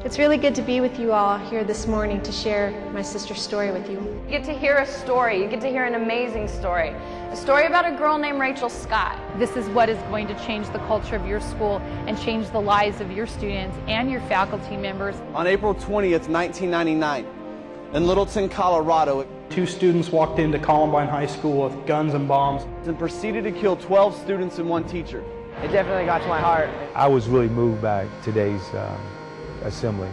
It's really good to be with you all here this morning to share my sister's story with you. You get to hear a story. You get to hear an amazing story. A story about a girl named Rachel Scott. This is what is going to change the culture of your school and change the lives of your students and your faculty members. On April 20th, 1999, in Littleton, Colorado, 2 students walked into Columbine High School with guns and bombs and proceeded to kill 12 students and 1 teacher. It definitely got to my heart. I was really moved by today's assembly,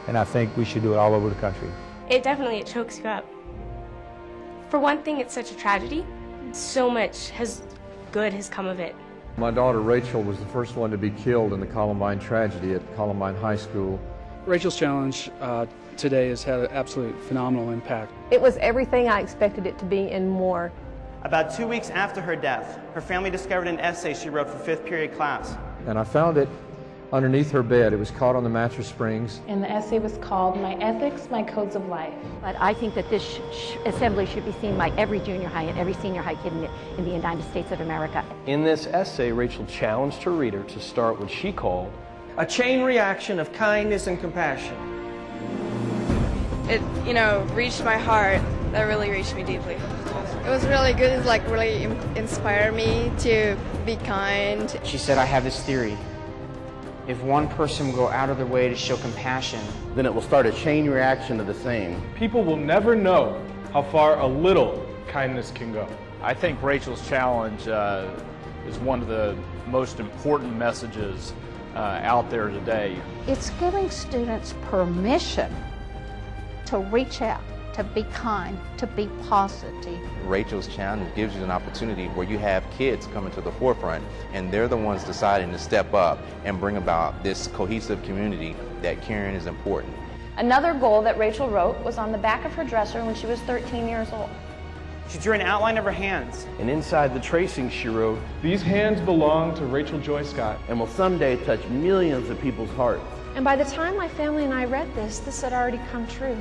and I think we should do it all over the country. It chokes you up. For one thing, it's such a tragedy. So much good has come of it. My daughter Rachel was the first one to be killed in the Columbine tragedy at Columbine High School. Rachel's Challenge today has had an absolute phenomenal impact. It was everything I expected it to be and more. About 2 weeks after her death, her family discovered an essay she wrote for 5th period class. And I found it underneath her bed. It was caught on the mattress springs. And the essay was called My Ethics, My Codes of Life. But I think that this assembly should be seen by every junior high and every senior high kid in the United States of America. In this essay, Rachel challenged her reader to start what she called a chain reaction of kindness and compassion. It, reached my heart. That really reached me deeply. It was really good. It really inspired me to be kind. She said, I have this theory. If one person will go out of their way to show compassion, then it will start a chain reaction of the same. People will never know how far a little kindness can go. I think Rachel's Challenge is one of the most important messages out there today. It's giving students permission to reach out, to be kind, to be positive. Rachel's Challenge gives you an opportunity where you have kids coming to the forefront, and they're the ones deciding to step up and bring about this cohesive community that caring is important. Another goal that Rachel wrote was on the back of her dresser when she was 13 years old. She drew an outline of her hands. And inside the tracing, she wrote, "These hands belong to Rachel Joy Scott and will someday touch millions of people's hearts." And by the time my family and I read this had already come true.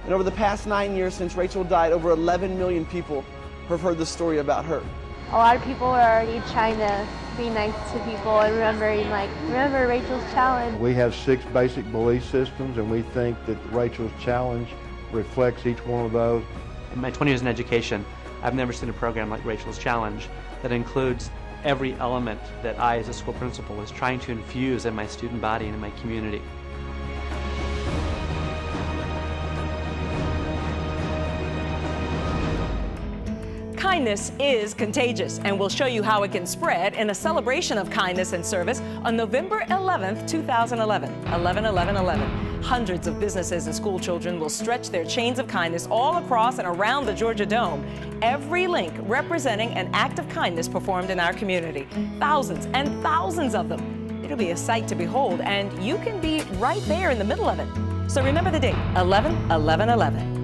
And over the past 9 years since Rachel died, over 11 million people have heard the story about her. A lot of people are already trying to be nice to people and remember Rachel's Challenge. We have 6 basic belief systems, and we think that Rachel's Challenge reflects each one of those. In my 20 years in education, I've never seen a program like Rachel's Challenge that includes every element that I, as a school principal, is trying to infuse in my student body and in my community. Kindness is contagious, and we'll show you how it can spread in a celebration of kindness and service on November 11th, 2011, 11/11/11. Hundreds of businesses and school children will stretch their chains of kindness all across and around the Georgia Dome. Every link representing an act of kindness performed in our community. Thousands and thousands of them. It'll be a sight to behold, and you can be right there in the middle of it. So remember the date, 11/11/11.